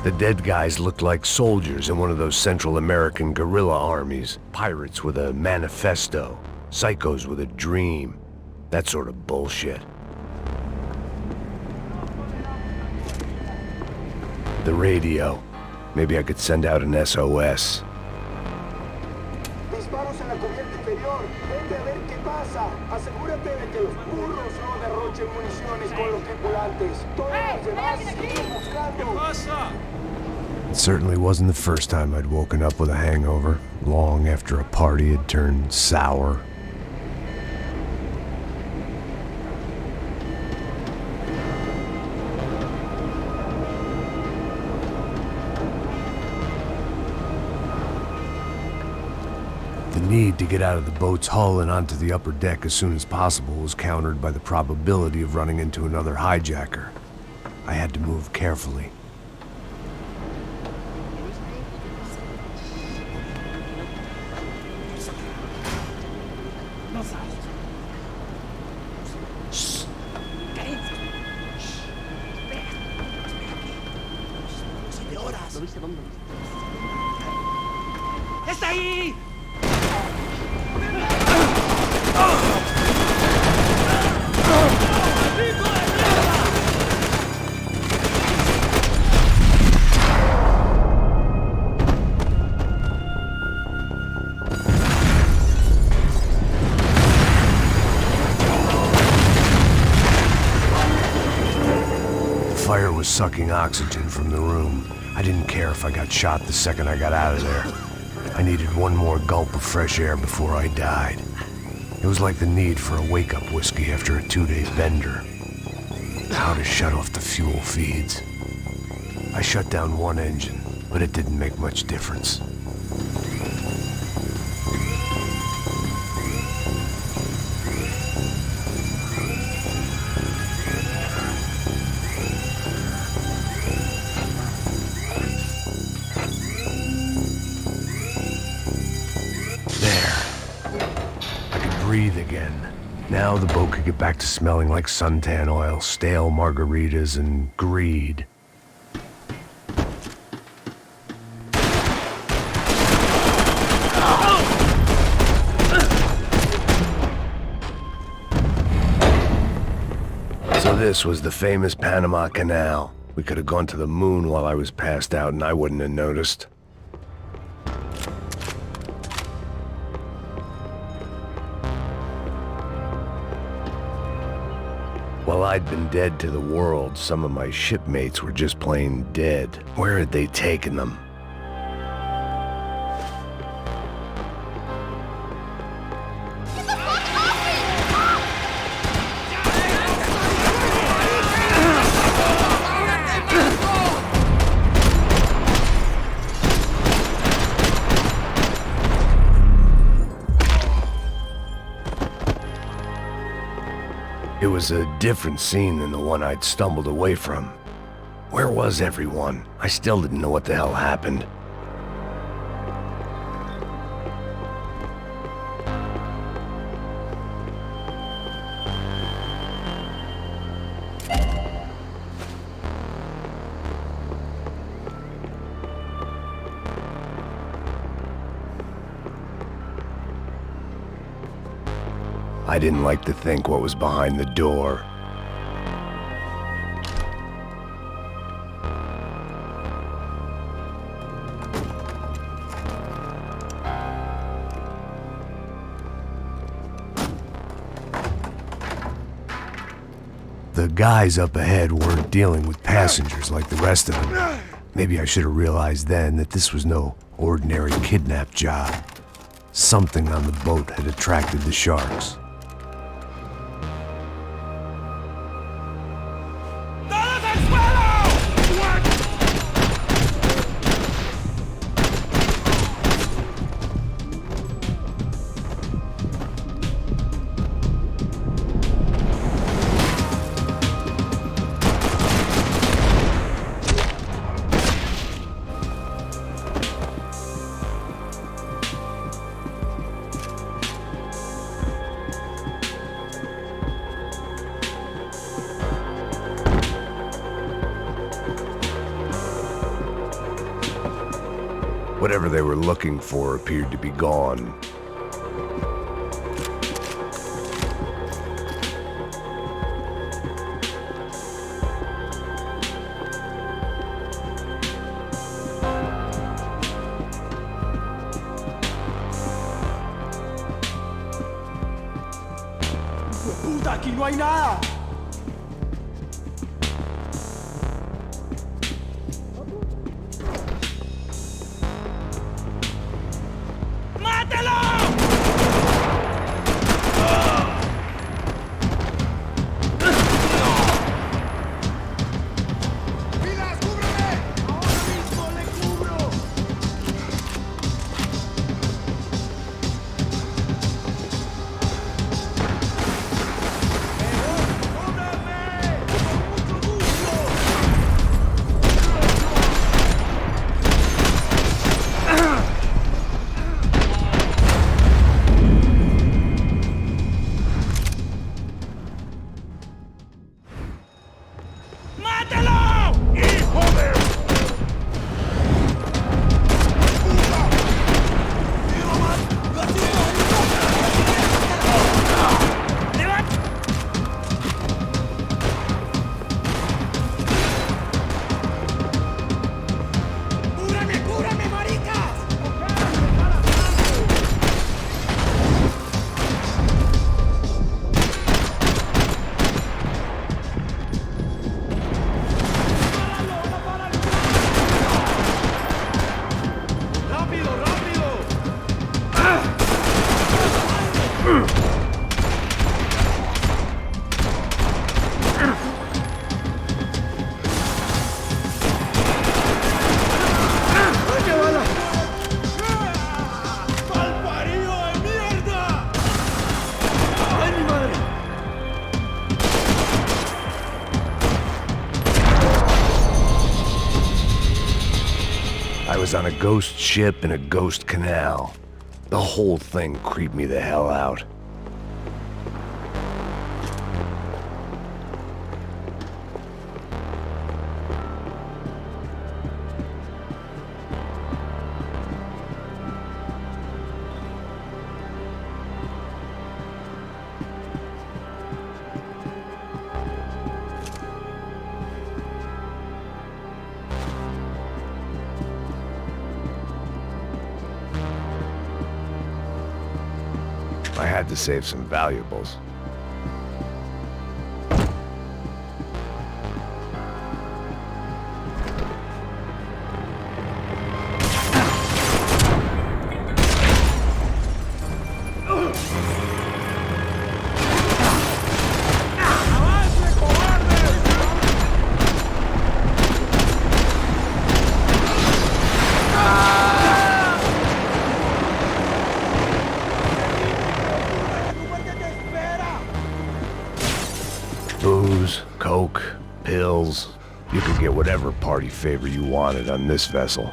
The dead guys looked like soldiers in one of those Central American guerrilla armies. Pirates with a manifesto. Psychos with a dream. That sort of bullshit. The radio. Maybe I could send out an SOS. Disparos en la cubierta inferior. Vete a ver qué pasa. Asegúrate de que los burros no derrochen municiones con los tripulantes. Todos los demás siguen buscando. It certainly wasn't the first time I'd woken up with a hangover, long after a party had turned sour. The need to get out of the boat's hull and onto the upper deck as soon as possible was countered by the probability of running into another hijacker. I had to move carefully. ¡Está ahí! The fire was sucking oxygen from the room. I didn't care if I got shot the second I got out of there. I needed one more gulp of fresh air before I died. It was like the need for a wake-up whiskey after a 2-day bender. How to shut off the fuel feeds. I shut down one engine, but it didn't make much difference. Breathe again. Now the boat could get back to smelling like suntan oil, stale margaritas, and greed. So this was the famous Panama Canal. We could have gone to the moon while I was passed out and I wouldn't have noticed. While I'd been dead to the world, some of my shipmates were just plain dead. Where had they taken them? It was a different scene than the one I'd stumbled away from. Where was everyone? I still didn't know what the hell happened. I didn't like to think what was behind the door. The guys up ahead weren't dealing with passengers like the rest of them. Maybe I should have realized then that this was no ordinary kidnap job. Something on the boat had attracted the sharks. Whatever they were looking for appeared to be gone. ¡Puta, aquí no hay nada! ¡Mátalo! ¡Pilas, cúbreme! ¡Ahora mismo le cubro! ¡Mátalo! ¡Hijo de... ¡Levanta! ¡Cúbrame, cúbrame, maricas! ¡Rápido, rápido! ¡Ay, qué bala! ¡Malparido de mierda! ¡Ay, mi madre! I was on a ghost ship in a ghost canal. The whole thing creeped me the hell out. I had to save some valuables. Booze, coke, pills. You could get whatever party favor you wanted on this vessel.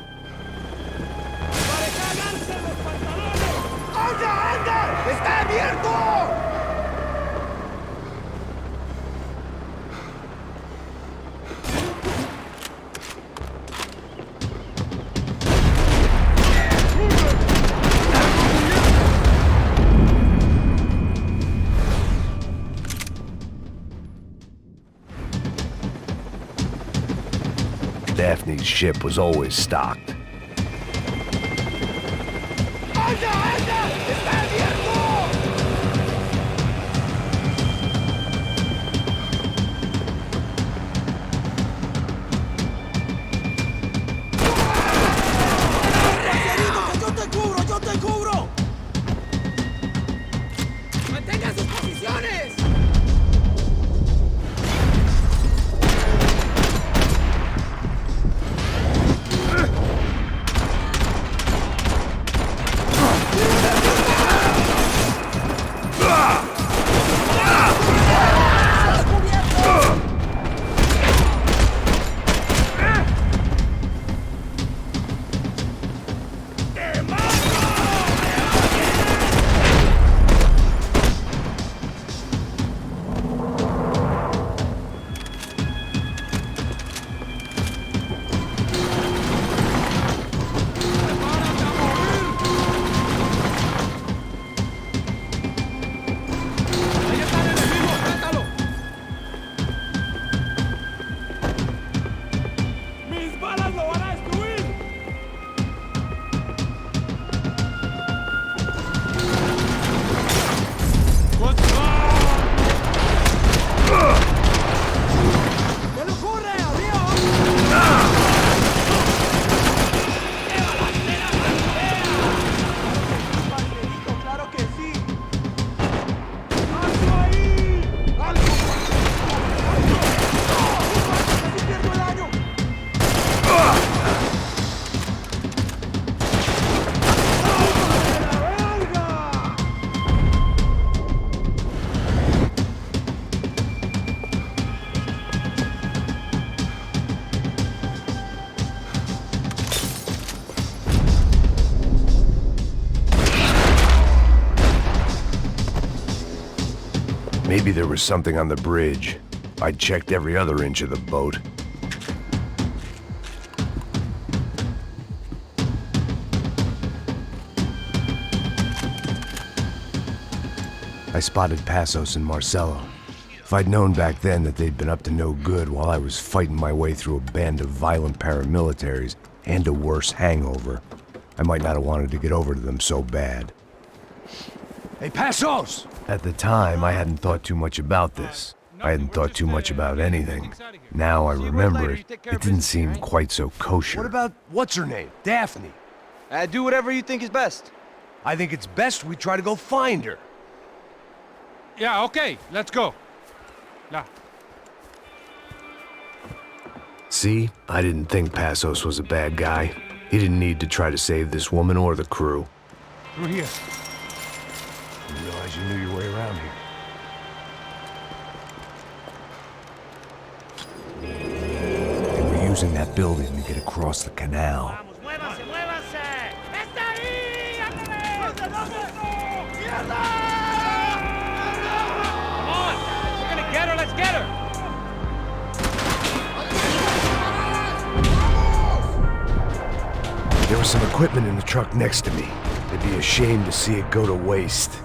¡Anda, anda! ¡Está abierto! Daphne's ship was always stocked. ¡Anda, anda! ¡Está abierto! ¡Yo te cubro! ¡Yo te cubro! ¡Mantengan sus posiciones! Maybe there was something on the bridge. I'd checked every other inch of the boat. I spotted Passos and Marcelo. If I'd known back then that they'd been up to no good while I was fighting my way through a band of violent paramilitaries and a worse hangover, I might not have wanted to get over to them so bad. Hey, Passos! At the time, I hadn't thought too much about this. I hadn't thought too much about anything. Now I remember it, it didn't seem quite so kosher. What about, what's her name? Daphne. Do whatever you think is best. I think it's best we try to go find her. Yeah, okay, let's go. La. See, I didn't think Passos was a bad guy. He didn't need to try to save this woman or the crew. Through here. Didn't realize you knew your way around here. They were using that building to get across the canal. ¡Muévase, muévase! ¡Está ahí! ¡Ándale! ¡Mierda! Come on! We're gonna get her, let's get her! There was some equipment in the truck next to me. It'd be a shame to see it go to waste.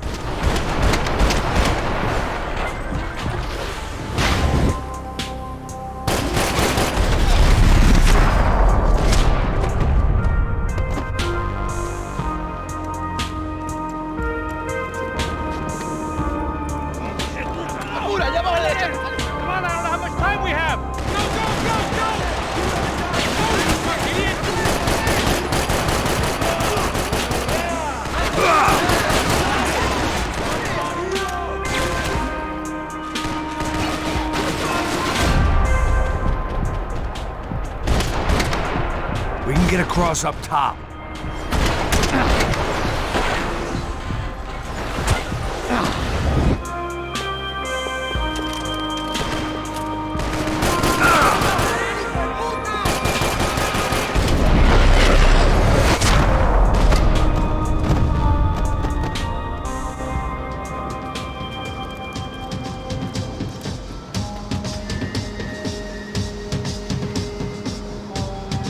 Come on, I don't know how much time we have! Go, go, go, go! Idiot! We can get across up top.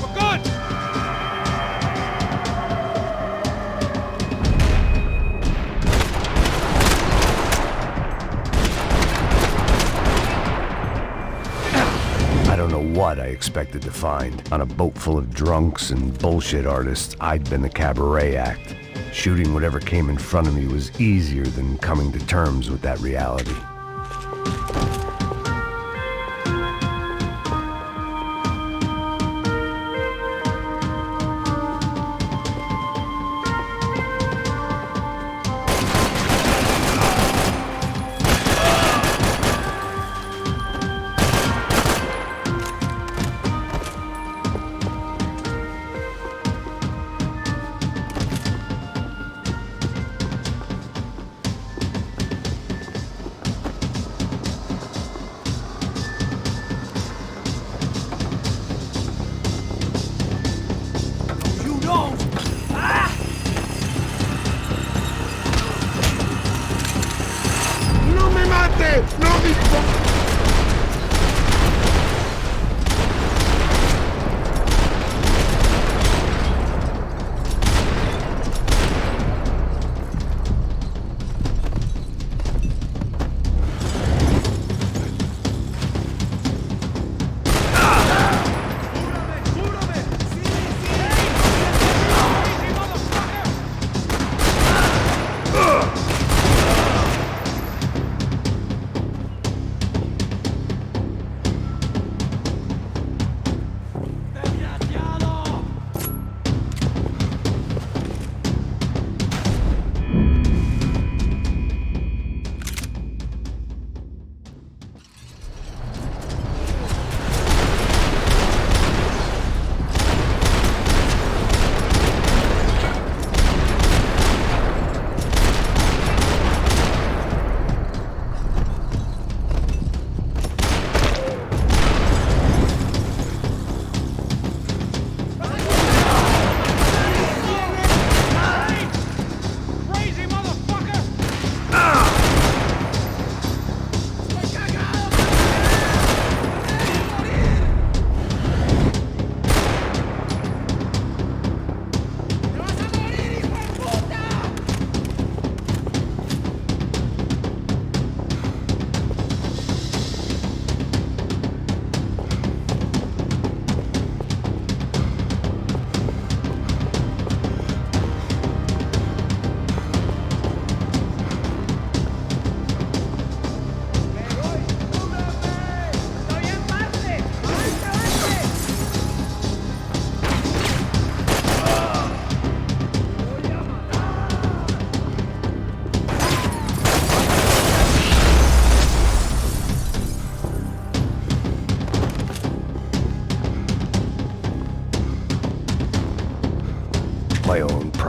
We're good! I don't know what I expected to find. On a boat full of drunks and bullshit artists, I'd been the cabaret act. Shooting whatever came in front of me was easier than coming to terms with that reality.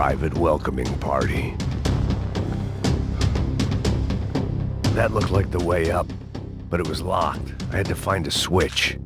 private welcoming party. That looked like the way up, but it was locked. I had to find a switch.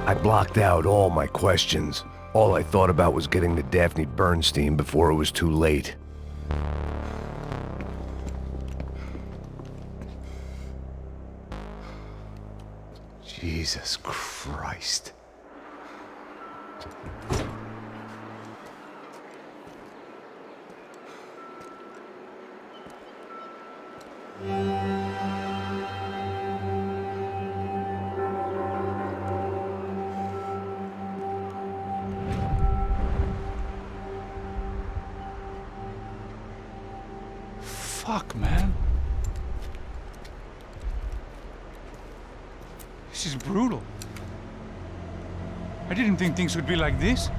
I blocked out all my questions. All I thought about was getting to Daphne Bernstein before it was too late. Jesus Christ. Fuck, man. This is brutal. I didn't think things would be like this.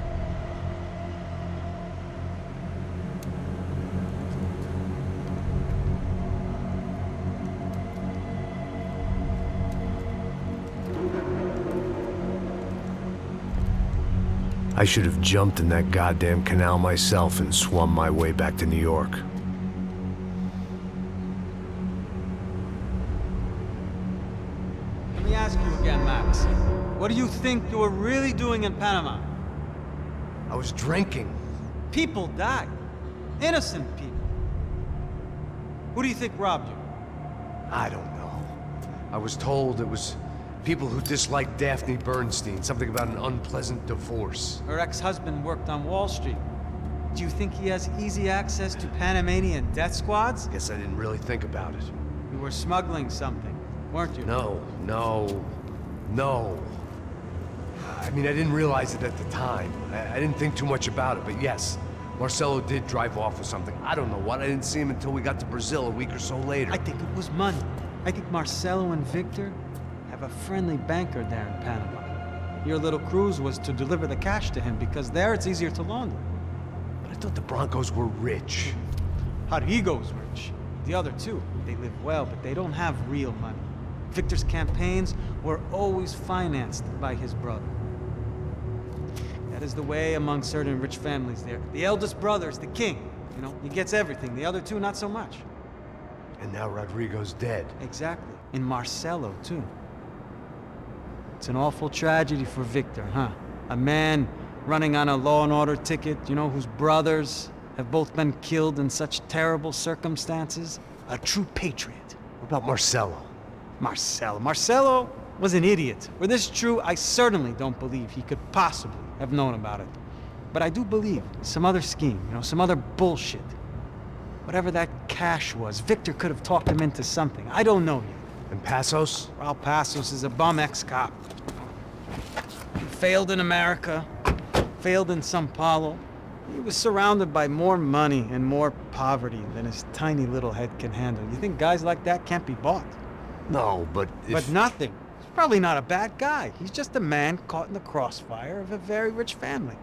I should have jumped in that goddamn canal myself and swum my way back to New York. Let me ask you again, Max. What do you think you were really doing in Panama? I was drinking. People died. Innocent people. Who do you think robbed you? I don't know. I was told it was people who disliked Daphne Bernstein, something about an unpleasant divorce. Her ex-husband worked on Wall Street. Do you think he has easy access to Panamanian death squads? Guess I didn't really think about it. You were smuggling something, weren't you? No. I mean, I didn't realize it at the time. I didn't think too much about it, but yes, Marcelo did drive off with something. I don't know what. I didn't see him until we got to Brazil a week or so later. I think it was money. I think Marcelo and Victor have a friendly banker there in Panama. Your little cruise was to deliver the cash to him because there it's easier to launder. But I thought the Broncos were rich. Rodrigo's rich. The other two, they live well, but they don't have real money. Victor's campaigns were always financed by his brother. That is the way among certain rich families there. The eldest brother is the king. You know, he gets everything. The other two, not so much. And now Rodrigo's dead. Exactly. And Marcelo, too. It's an awful tragedy for Victor, huh? A man running on a law and order ticket, you know, whose brothers have both been killed in such terrible circumstances. A true patriot. What about Marcelo? Marcelo was an idiot. Were this true, I certainly don't believe he could possibly have known about it. But I do believe some other scheme, you know, some other bullshit. Whatever that cash was, Victor could have talked him into something. I don't know yet. And Passos? Raul Passos is a bum ex-cop. He failed in America, failed in Sao Paulo. He was surrounded by more money and more poverty than his tiny little head can handle. You think guys like that can't be bought? No, but But nothing. He's probably not a bad guy. He's just a man caught in the crossfire of a very rich family.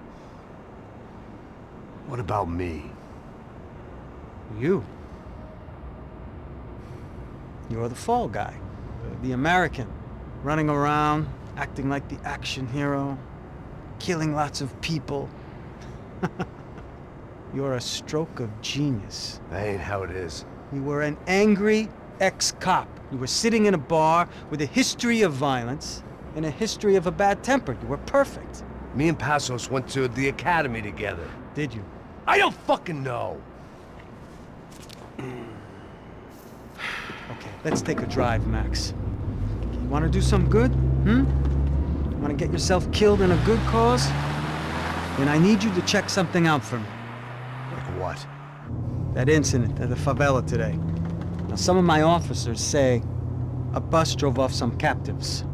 What about me? You. You're the fall guy. The American. Running around, acting like the action hero. Killing lots of people. You're a stroke of genius. That ain't how it is. You were an angry ex-cop. You were sitting in a bar with a history of violence and a history of a bad temper. You were perfect. Me and Passos went to the academy together. Did you? I don't fucking know. Okay, let's take a drive, Max. You want to do some good? You want to get yourself killed in a good cause? Then I need you to check something out for me. Like what? That incident at the favela today. Now, some of my officers say a bus drove off some captives,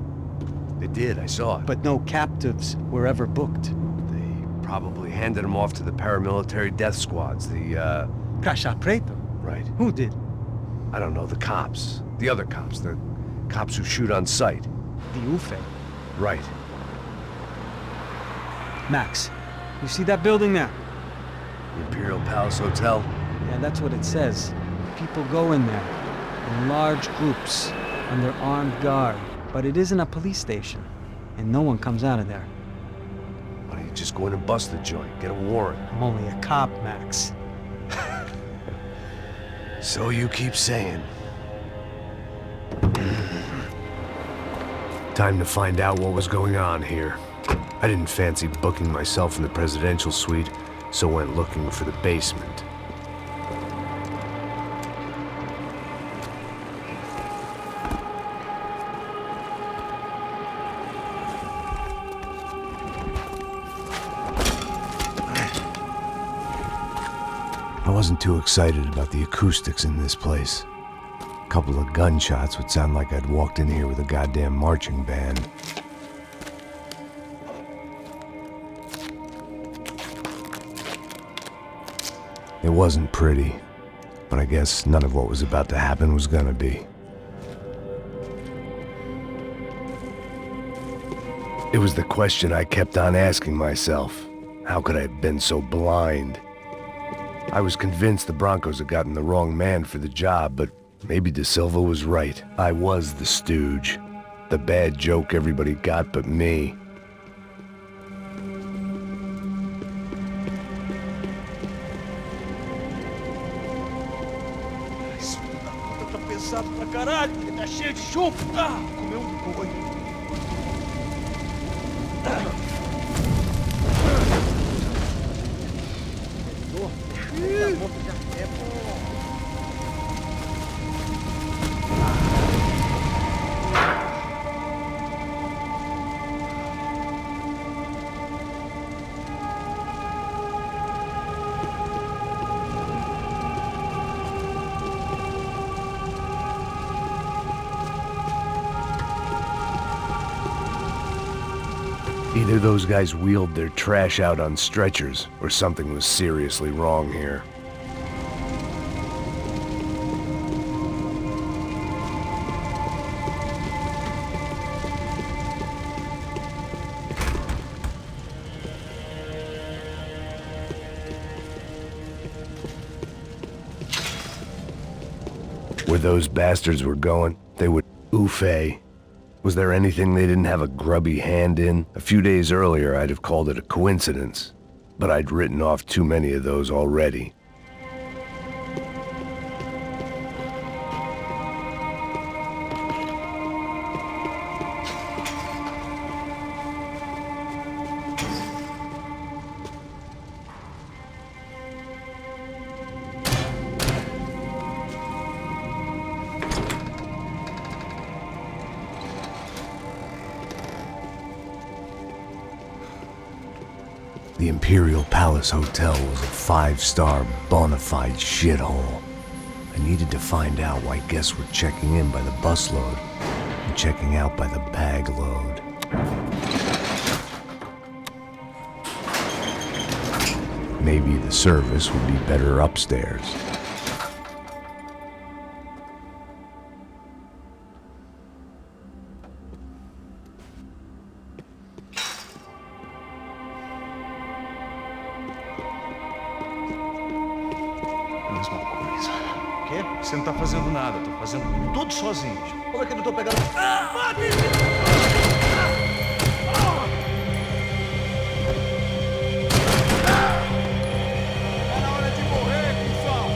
They did, I saw it. but no captives were ever booked. They probably handed them off to the paramilitary death squads, the, Caixa Preto? Right. Who did? I don't know, the cops. The other cops, the cops who shoot on sight. The UFE. Right. Max, you see that building there? The Imperial Palace Hotel? Yeah, that's what it says. People go in there in large groups under armed guard. But it isn't a police station, and no one comes out of there. Why don't you just go in and bust the joint, get a warrant? I'm only a cop, Max. So you keep saying. Time to find out what was going on here. I didn't fancy booking myself in the presidential suite, so went looking for the basement. I wasn't too excited about the acoustics in this place. A couple of gunshots would sound like I'd walked in here with a goddamn marching band. It wasn't pretty, but I guess none of what was about to happen was gonna be. It was the question I kept on asking myself. How could I have been so blind? I was convinced the Broncos had gotten the wrong man for the job, but maybe De Silva was right. I was the stooge. The bad joke everybody got but me. Either those guys wheeled their trash out on stretchers, or something was seriously wrong here. Where those bastards were going, they would oof-ay. Was there anything they didn't have a grubby hand in? A few days earlier, I'd have called it a coincidence, but I'd written off too many of those already. The Imperial Palace Hotel was a five-star, bona fide shithole. I needed to find out why guests were checking in by the busload and checking out by the bag load. Maybe the service would be better upstairs. Mesma coisa. O quê? Você não tá fazendo nada, tô fazendo tudo sozinho. Como é que eu não tô pegando... Era hora de morrer, cuzão!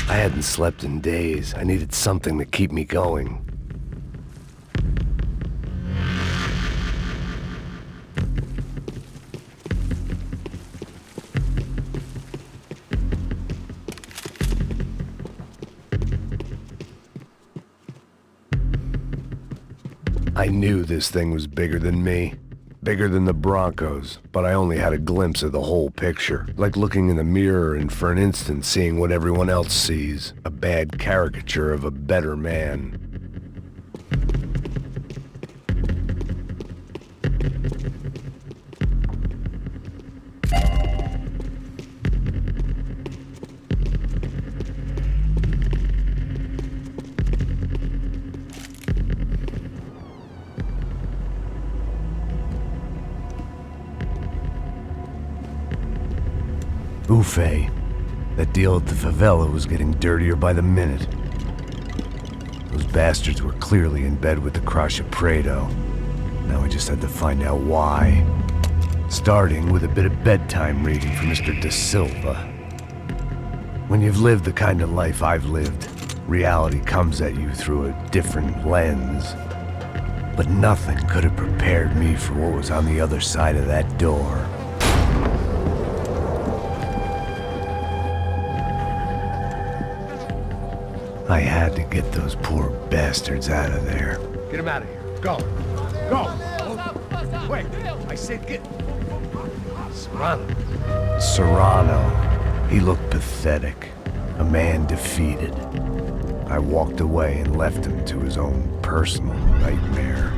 I hadn't slept in days. I needed something to keep me going. I knew this thing was bigger than me. Bigger than the Broncos, but I only had a glimpse of the whole picture. Like looking in the mirror and for an instant seeing what everyone else sees. A bad caricature of a better man. Buffet. That deal at the favela was getting dirtier by the minute. Those bastards were clearly in bed with the Crush of Prado. Now I just had to find out why. Starting with a bit of bedtime reading for Mr. Da Silva. When you've lived the kind of life I've lived, reality comes at you through a different lens. But nothing could have prepared me for what was on the other side of that door. I had to get those poor bastards out of there. Get him out of here. Go. Go. Wait. I said get... Serrano. Serrano. He looked pathetic. A man defeated. I walked away and left him to his own personal nightmare.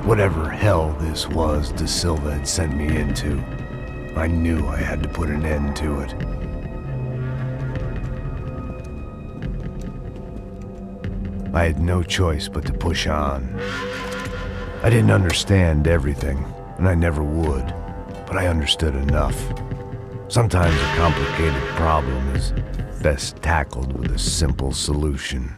Whatever hell this was Da Silva had sent me into, I knew I had to put an end to it. I had no choice but to push on. I didn't understand everything, and I never would, but I understood enough. Sometimes a complicated problem is best tackled with a simple solution.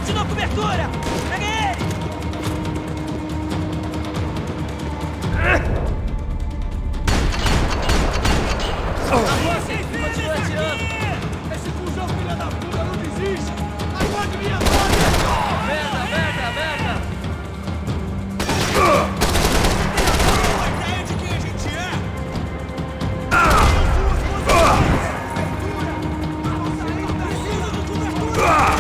Gente na cobertura! Peguem ele! Avance em cima de Etiano! Esse fusão filha da puta não desiste! Aguarde minha ordem! Merda, merda, merda! Tem ideia de quem a gente é? Preciso de cobertura!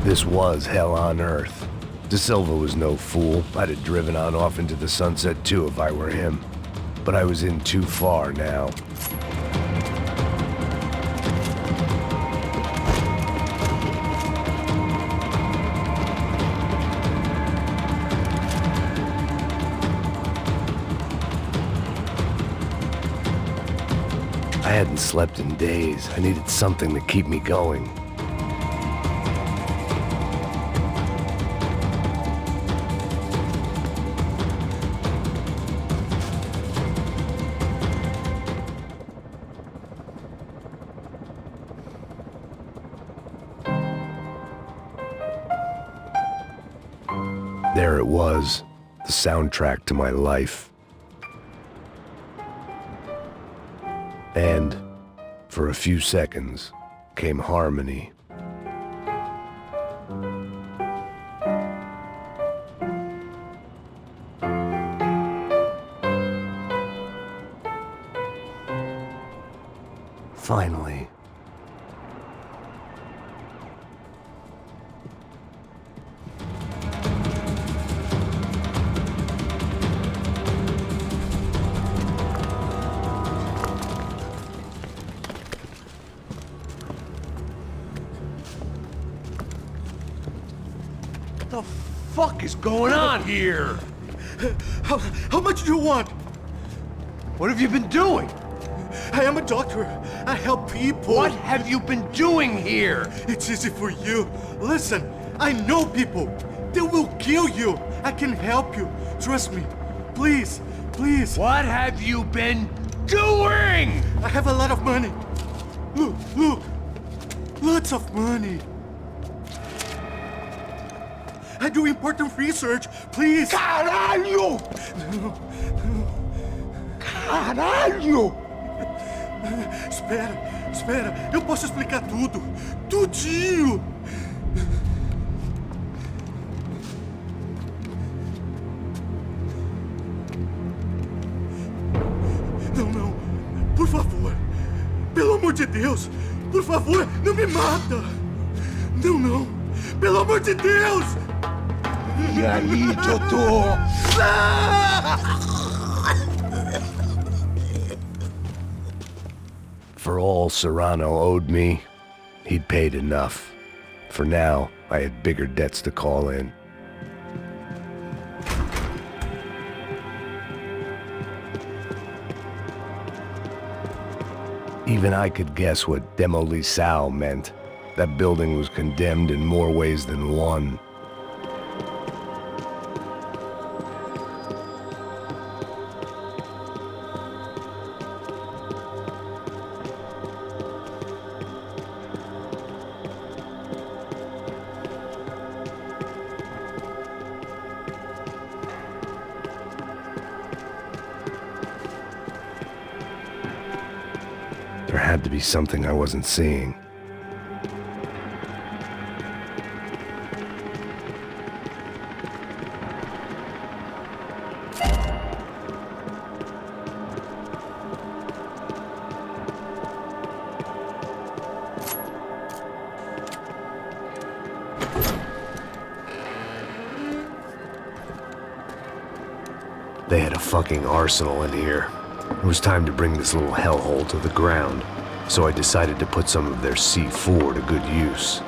This was hell on earth. De Silva was no fool. I'd have driven on off into the sunset too if I were him. But I was in too far now. I hadn't slept in days. I needed something to keep me going. There it was, the soundtrack to my life. And, for a few seconds, came harmony. Finally. What the fuck is going on here? How much do you want? What have you been doing? I am a doctor. I help people. What have you been doing here? It's easy for you. Listen, I know people. They will kill you. I can help you. Trust me. Please, please. What have you been doing? I have a lot of money. Look, look. Lots of money. I do important research. Please. Caralho! Caralho! Espera, espera. Eu posso explicar tudo. Tudinho. Não, não. Por favor. Pelo amor de Deus. Por favor, não me mata. Não, não. Pelo amor de Deus. E aí, doutor? For all Serrano owed me, he'd paid enough. For now, I had bigger debts to call in. Even I could guess what demolissal meant. That building was condemned in more ways than one. There had to be something I wasn't seeing. had a fucking arsenal in here. It was time to bring this little hellhole to the ground, so I decided to put some of their C4 to good use.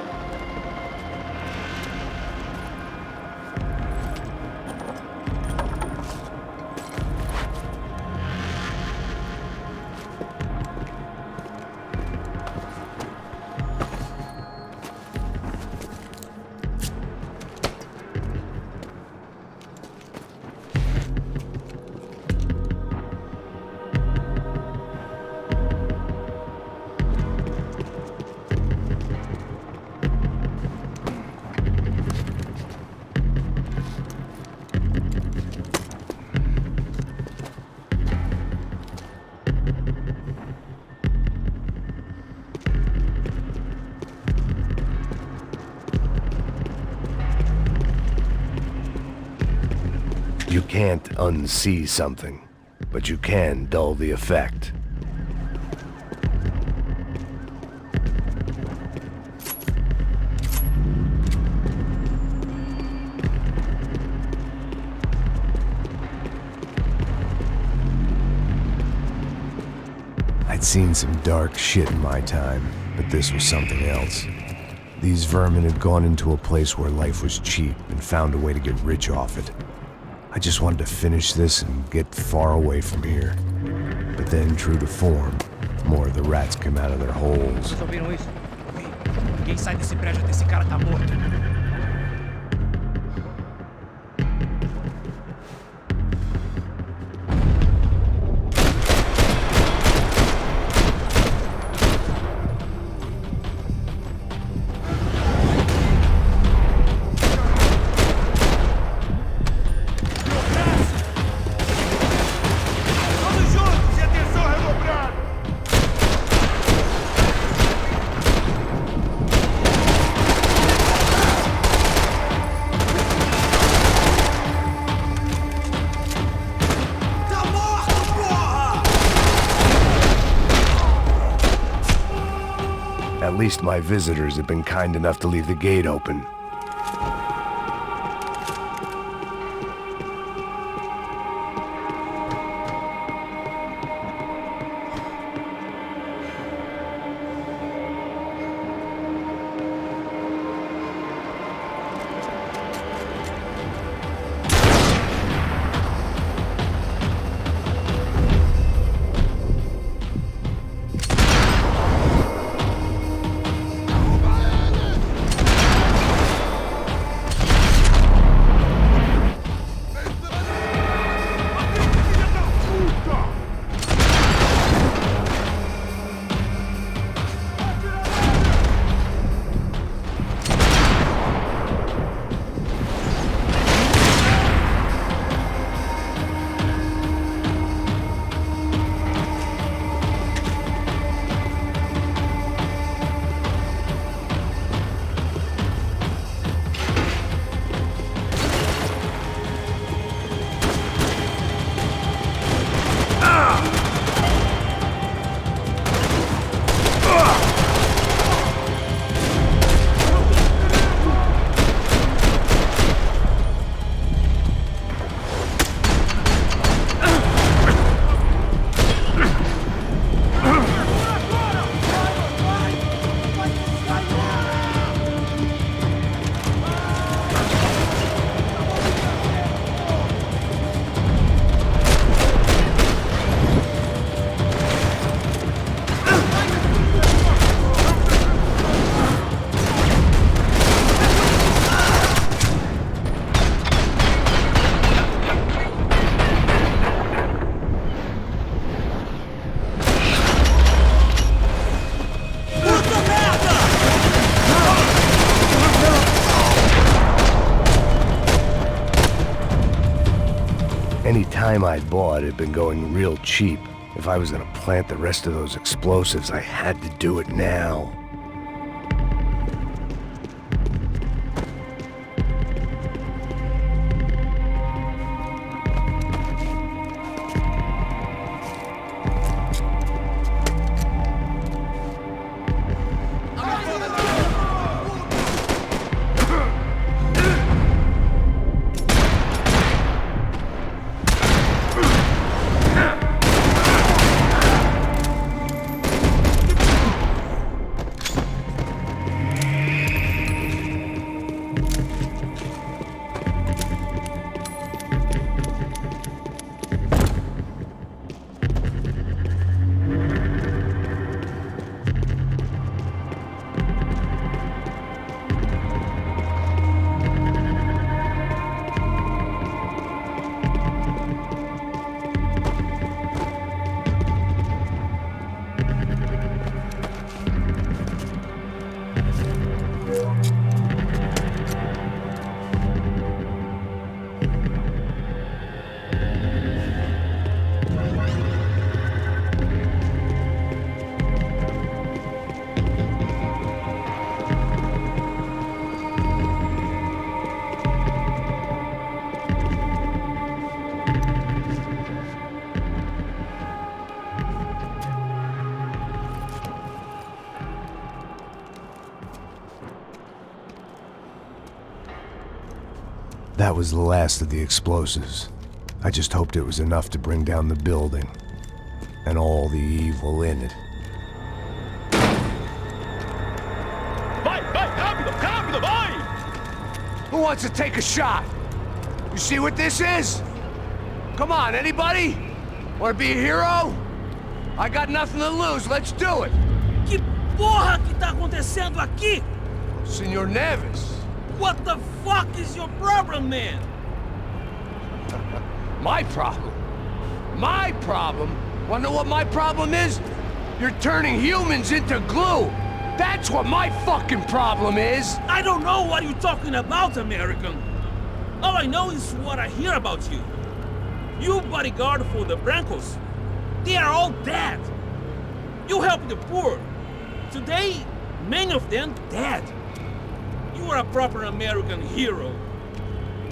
You can't unsee something, but you can dull the effect. I'd seen some dark shit in my time, but this was something else. These vermin had gone into a place where life was cheap and found a way to get rich off it. I just wanted to finish this and get far away from here. But then, true to form, more of the rats came out of their holes. Vocês ouviram isso? Ninguém sai desse prédio até esse cara tá morto. At least my visitors have been kind enough to leave the gate open. Any time I'd bought had been going real cheap. If I was gonna plant the rest of those explosives, I had to do it now. That was the last of the explosives. I just hoped it was enough to bring down the building. And all the evil in it. Vai, rápido, rápido, vai! Who wants to take a shot? You see what this is? Come on, anybody? Want to be a hero? I got nothing to lose, let's do it! Que porra que tá acontecendo aqui? Senor Neves. What the fuck is your problem, man? My problem? My problem? Wanna know what my problem is? You're turning humans into glue! That's what my fucking problem is! I don't know what you're talking about, American. All I know is what I hear about you. You bodyguard for the Brancos. They are all dead. You help the poor. Today, many of them dead. You are a proper American hero.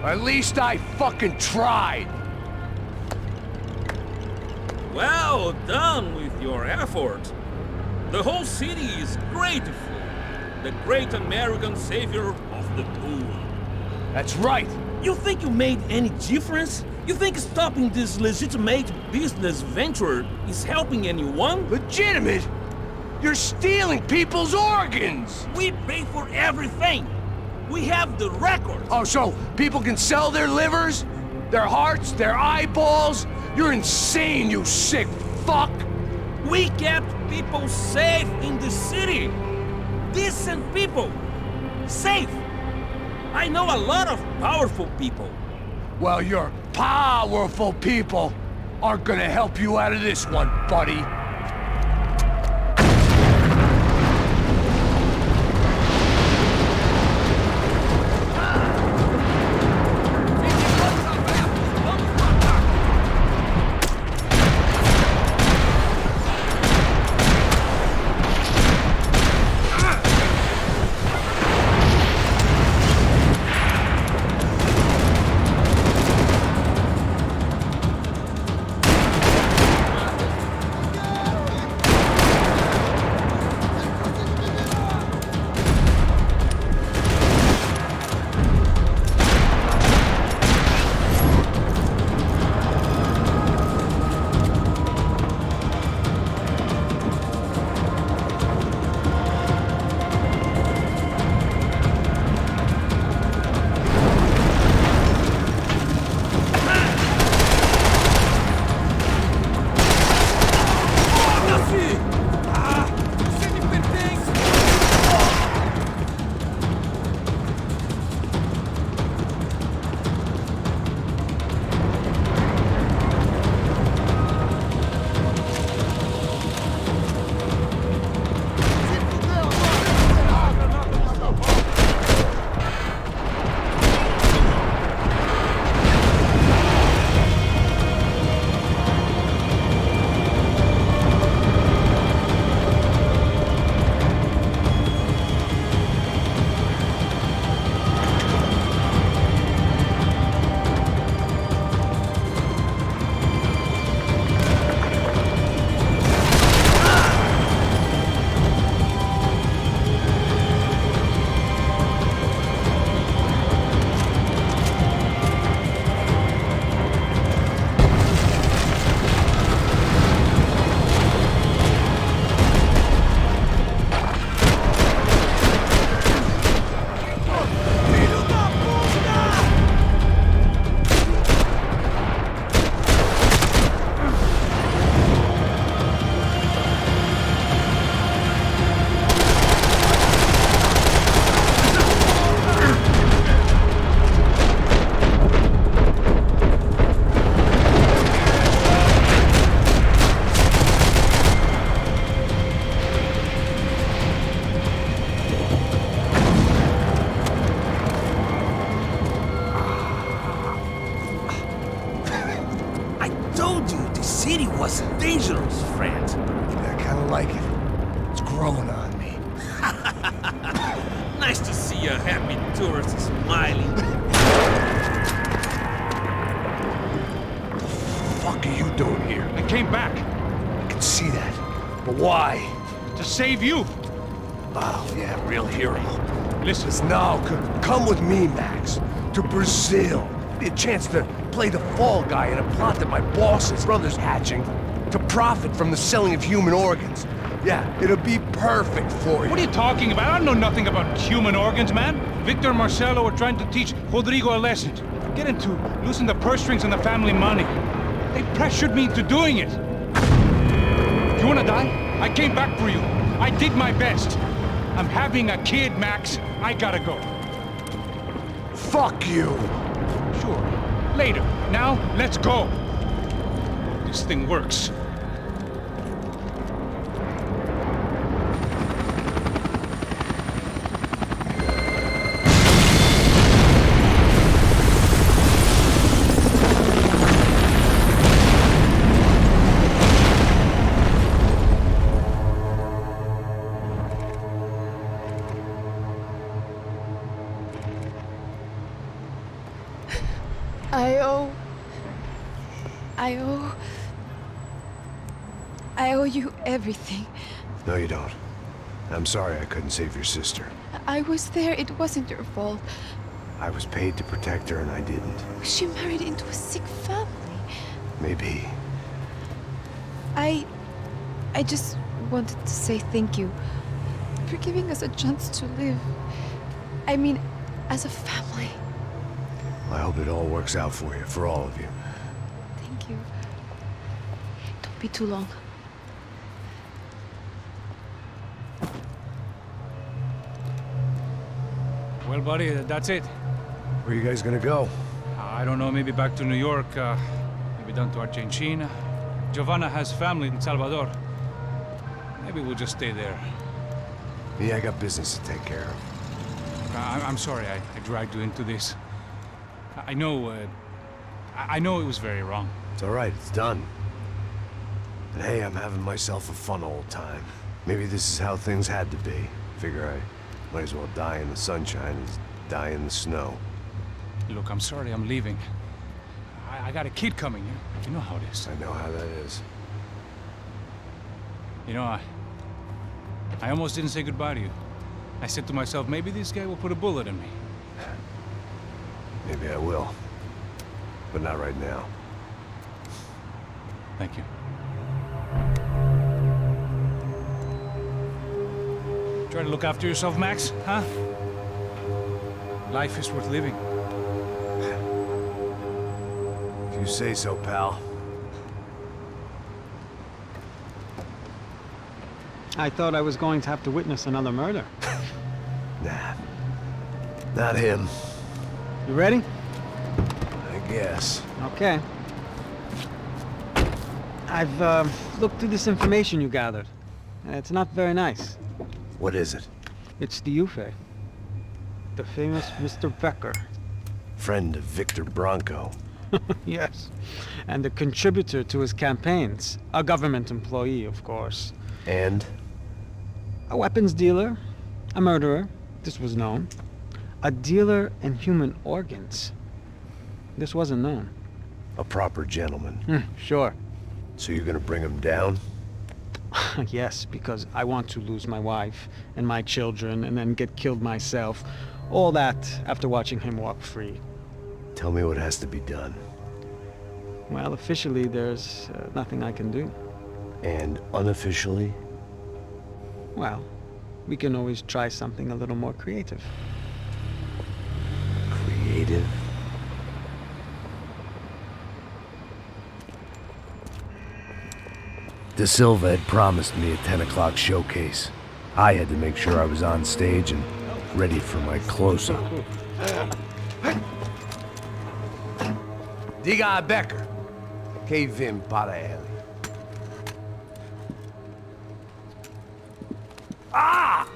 At least I fucking tried! Well done with your effort. The whole city is grateful. The great American savior of the poor. That's right! You think you made any difference? You think stopping this legitimate business venture is helping anyone? Legitimate? You're stealing people's organs! We pay for everything. We have the records. Oh, so people can sell their livers? Their hearts? Their eyeballs? You're insane, you sick fuck! We kept people safe in the city. Decent people. Safe. I know a lot of powerful people. Well, your powerful people aren't gonna help you out of this one, buddy. was dangerous, friend. I kinda like it. It's growing on me. Nice to see a happy tourist smiling. What the fuck are you doing here? I came back I can see that. But why? to save you. Oh, yeah, real hero. Listen. No, come with me, Max. To Brazil. Be a chance to play the fall guy in a plot that my boss's brother's hatching. To profit from the selling of human organs. Yeah, it'll be perfect for you. What are you talking about? I know nothing about human organs, man. Victor and Marcelo are trying to teach Rodrigo a lesson. Get into losing the purse strings and the family money. They pressured me into doing it. You wanna die? I came back for you. I did my best. I'm having a kid, Max. I gotta go. Fuck you! Sure. Later. Now, let's go. This thing works. I owe you everything. No, you don't. I'm sorry I couldn't save your sister. I was there. It wasn't your fault. I was paid to protect her and I didn't. She married into a sick family. Maybe. I just wanted to say thank you for giving us a chance to live. I mean, as a family. I hope it all works out for you, for all of you. Thank you. Don't be too long. Well, buddy, that's it. Where are you guys gonna go? I don't know, maybe back to New York, maybe down to Argentina. Giovanna has family in Salvador. Maybe we'll just stay there. Me, I got business to take care of. I'm sorry I dragged you into this. I know it was very wrong. It's all right, it's done. And hey, I'm having myself a fun old time. Maybe this is how things had to be. Figure I might as well die in the sunshine as die in the snow. Look, I'm sorry I'm leaving. I got a kid coming. You know how it is. I know how that is. You know, I almost didn't say goodbye to you. I said to myself, maybe this guy will put a bullet in me. Maybe I will. But not right now. Thank you. Try to look after yourself, Max, huh? Life is worth living. If you say so, pal. I thought I was going to have to witness another murder. Nah. Not him. You ready? I guess. Okay. I've looked through this information you gathered. It's not very nice. What is it? It's the Ufe. The famous Mr. Becker. Friend of Victor Bronco. Yes. And a contributor to his campaigns. A government employee, of course. And? A weapons dealer. A murderer. This was known. A dealer in human organs. This wasn't known. A proper gentleman. Sure. So you're gonna bring him down? Yes, because I want to lose my wife and my children and then get killed myself. All that after watching him walk free. Tell me what has to be done. Well, officially, there's nothing I can do. And unofficially? Well, we can always try something a little more creative. Creative? De Silva had promised me a 10 o'clock showcase. I had to make sure I was on stage and ready for my close-up. Diga a Becker. Que vim para ele. Ah!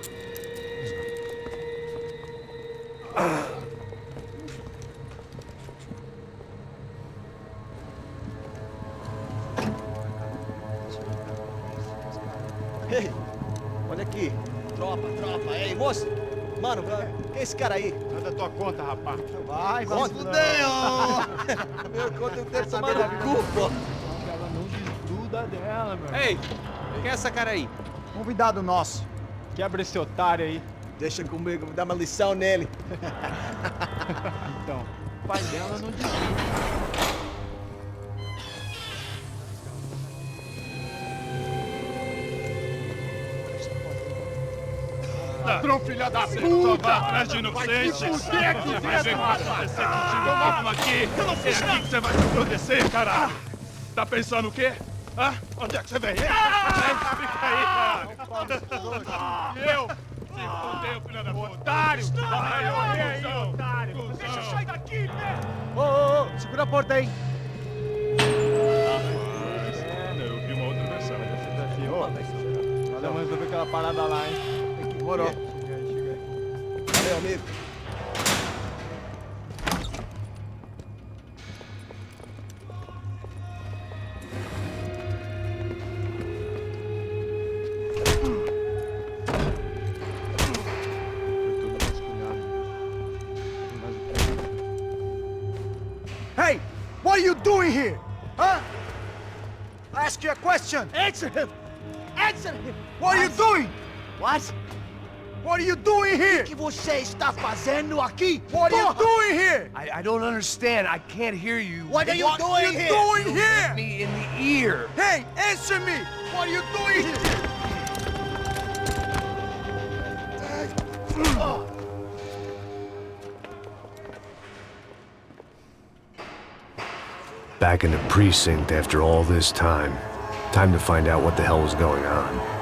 Ei, olha aqui. Tropa. Ei, moço. Mano, quem é esse cara aí? Manda tua conta, rapaz. Vai se fuder, Meu conta eu quero saber da culpa. Ela não desduda dela, meu. Ei, quem é essa cara aí? Convidado nosso. Quebra esse otário aí. Deixa comigo, vou dar uma lição nele. Então, o pai dela não devia. Ladrão, filha da puta! Vai atrás de inocente! Vai ver o que vai acontecer contigo mesmo aqui! Eu não fiz nada! É aqui que você vai se proteger, caralho! Tá pensando o quê? Hã? Onde é que você vem? Fica aí, caralho! Eu? Se fodeu, filha da puta! Otário! Vai, aí, otário! Deixa eu sair daqui, velho! Ô, segura a porta aí. Eu vi uma outra versão. Valeu, mas resolver aquela parada lá, hein? Demorou. Chega aí. Valeu, amigo. Hey! What are you doing here? Huh? I ask you a question. Answer him! Answer him! What are you doing? What? What are you doing here? O que você está fazendo aqui? What are you doing here? I don't understand. I can't hear you. What are you doing here? You hit me in the ear. Hey, answer me! What are you doing here? Back in the precinct after all this time. Time to find out what the hell was going on.